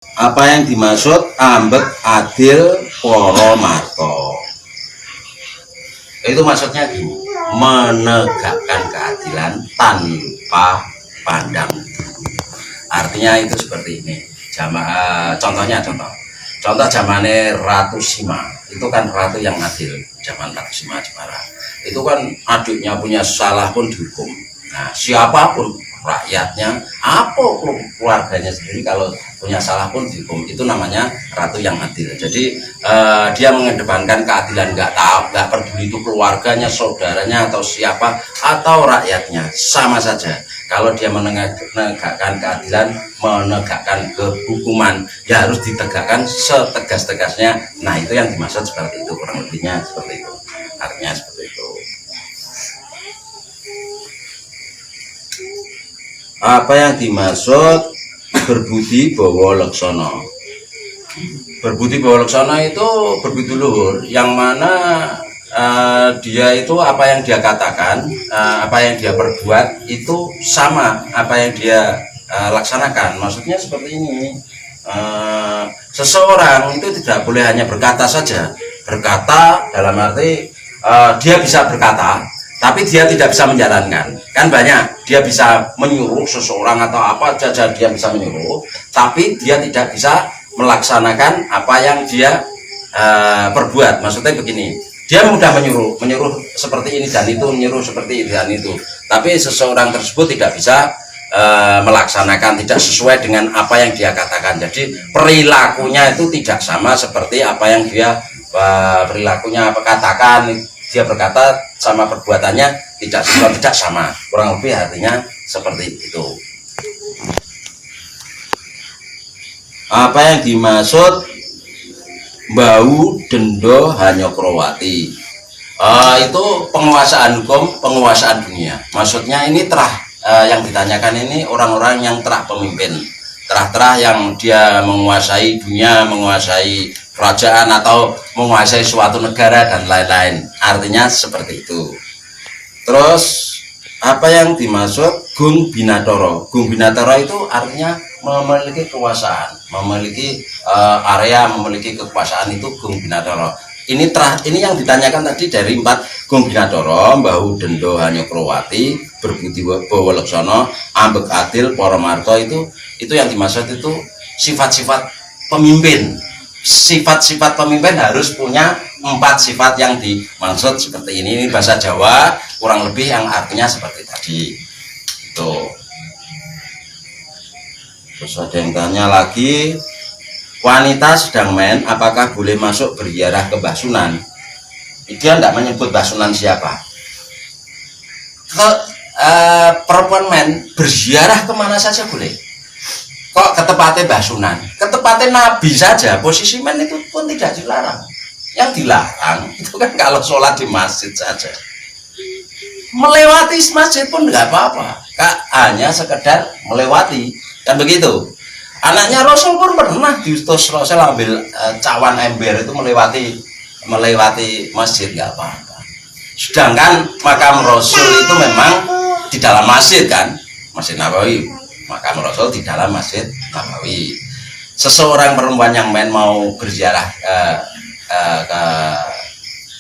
Apa yang dimaksud ambek adil poro marto? Itu maksudnya gini, menegakkan keadilan tanpa pandang bulu. Artinya itu seperti ini. Contoh zamane Ratu Sima, itu kan ratu yang adil. Zaman Ratu Sima Jepara itu kan adiknya punya salah pun dihukum. Nah, siapapun rakyatnya, apa keluarganya sendiri kalau punya salah pun dihukum, itu namanya ratu yang adil. Jadi dia mengedepankan keadilan, nggak peduli itu keluarganya, saudaranya atau siapa atau rakyatnya, sama saja. Kalau dia menegakkan keadilan, menegakkan kehukuman, ya harus ditegakkan setegas-tegasnya. Nah, itu yang dimaksud seperti itu, kurang lebihnya seperti itu. Artinya seperti itu. Apa yang dimaksud berbudi bawa laksana? Berbudi bawa laksana itu berbudi luhur, yang mana dia itu apa yang dia katakan, apa yang dia perbuat itu sama apa yang dia laksanakan. Maksudnya seperti ini, seseorang itu tidak boleh hanya berkata saja. Berkata dalam arti dia bisa berkata, tapi dia tidak bisa menjalankan. Kan banyak, dia bisa menyuruh seseorang atau apa saja, dia bisa menyuruh, tapi dia tidak bisa melaksanakan apa yang dia perbuat. Maksudnya begini, dia mudah menyuruh seperti ini dan itu, menyuruh seperti ini dan itu, tapi seseorang tersebut tidak bisa melaksanakan, tidak sesuai dengan apa yang dia katakan. Jadi perilakunya itu tidak sama seperti apa yang dia perilakunya katakan. Dia berkata sama perbuatannya tidak sesuai, tidak sama, kurang lebih artinya seperti itu. Apa yang dimaksud bau dendo hanya krowati? Itu penguasaan hukum, penguasaan dunia. Maksudnya ini terah yang ditanyakan ini orang-orang yang terah pemimpin, terah yang dia menguasai dunia, menguasai kerajaan atau menguasai suatu negara dan lain-lain. Artinya seperti itu. Terus apa yang dimaksud gung binatoro? Gung binatoro itu artinya memiliki kekuasaan, memiliki area, memiliki kekuasaan, itu gung binatoro. Ini yang ditanyakan tadi dari 4 gung binatoro, bahu dendo hanya krowati, berbudi bawa laksana, ambek adil para marto, itu yang dimaksud itu sifat-sifat pemimpin. Sifat-sifat pemimpin harus punya 4 sifat yang dimaksud seperti ini. Ini bahasa Jawa kurang lebih yang artinya seperti tadi itu. Terus ada yang tanya lagi, wanita sedang men, apakah boleh masuk berziarah ke Mbah Sunan? Dia tidak menyebut Mbah Sunan siapa. Perempuan men berziarah kemana saja boleh. Kok ke tempatnya Mbah Sunan, ke tempatnya Nabi saja, posisi men itu pun tidak dilarang. Yang dilarang itu kan kalau sholat di masjid saja, melewati masjid pun nggak apa-apa, Kak, hanya sekedar melewati, kan begitu. Anaknya Rasul pun pernah diutus Rasul ambil cawan ember itu melewati masjid, nggak apa-apa. Sedangkan makam Rasul itu memang di dalam masjid, kan, Masjid Nabawi. Makam Rasul di dalam Masjid Nabawi. Seseorang perempuan yang main mau berziarah ke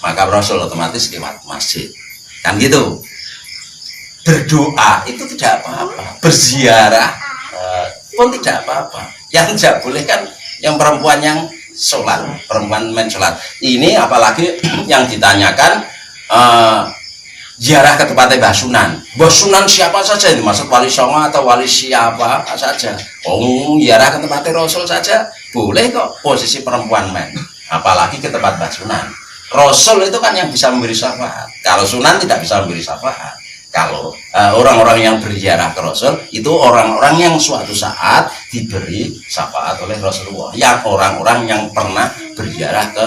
makam Rasul otomatis lewat masjid, kan gitu. Berdoa itu tidak apa-apa, berziarah pun tidak apa-apa. Yang tidak boleh kan yang perempuan yang sholat, perempuan main sholat. Ini apalagi yang ditanyakan ziarah ke tempatnya Mbah Sunan. Mbah Sunan siapa saja, ini maksud wali songo atau wali siapa saja. Ziarah ke tempatnya Rasul saja boleh kok, posisi perempuan men. Apalagi ke tempat Mbah Sunan. Rasul itu kan yang bisa memberi syafaat. Kalau Sunan tidak bisa memberi syafaat. Kalau orang-orang yang berziarah ke Rasul itu orang-orang yang suatu saat diberi syafaat oleh Rasulullah. Yang orang-orang yang pernah berziarah ke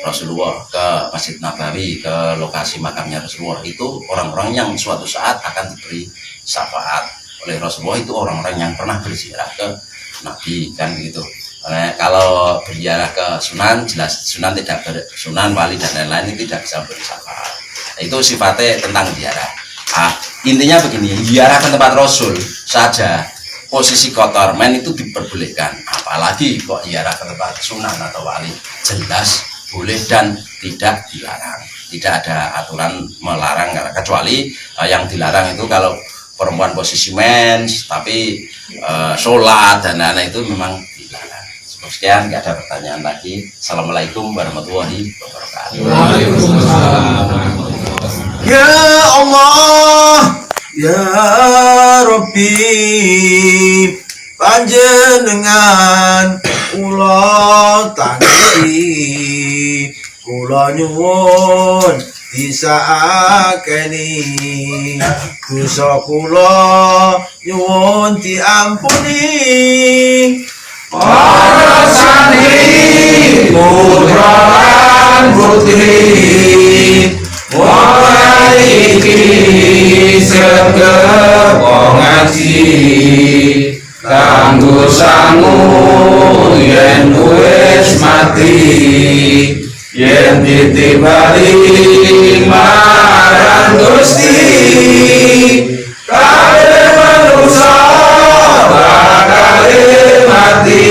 Rasulullah, ke Masjid Nabawi, ke lokasi makamnya Rasulullah, itu orang-orang yang suatu saat akan diberi syafaat oleh Rasulullah, itu orang-orang yang pernah berziarah ke Nabi, kan gitu. Kalau berziarah ke Sunan, jelas Sunan tidak Sunan, wali dan lain-lain itu tidak bisa beri syafaat. Itu sifatnya tentang ziarah. Intinya begini, ziarah ke tempat Rasul saja posisi kotor men itu diperbolehkan, apalagi kok ziarah ke tempat sunan atau wali, jelas boleh dan tidak dilarang, tidak ada aturan melarang, kecuali yang dilarang itu kalau perempuan posisi mens tapi sholat dan lain-lain itu memang dilarang. Sekian, nggak ada pertanyaan lagi. Assalamualaikum warahmatullahi wabarakatuh. Ya Allah, ya Rabbi, panjenengan kula tangi, kula nyuwun disaakeni, dosa kula nyuwun diampuni. Para santri putra lan putri mulai iki sregep ngaji kanggo sangu yen wis mati, yen ditibali marang Gusti kabeh manusa bakal mati,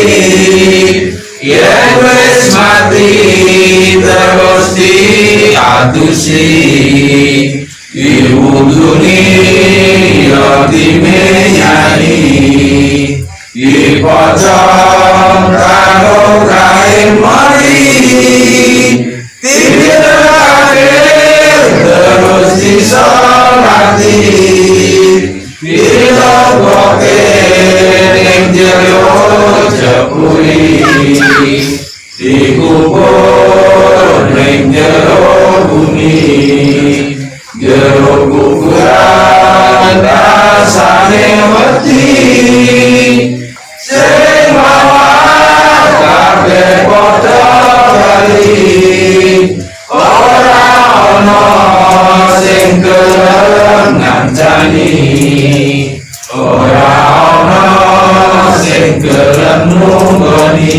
yen wis mati terus diadusi ibu dunia dimenyai di pocong karo kain mari tidak terus disolati diloboke ning jero jepuri dikubur ning jero bumi, jero kuburan rasane wedi sing mawar kabeh padha bali, ora ana sing gelem ngancani, ora ana sing gelem nunggoni,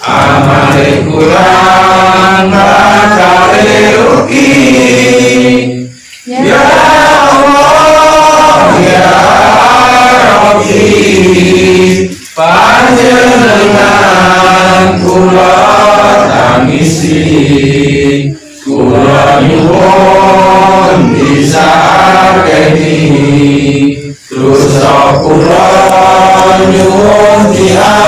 amale kurang bakale rugi. Ya Allah, ya Rabbi, panjenengan kula tangisi, kula nyuwun disakeni, dosa kula nyuwun diampuni.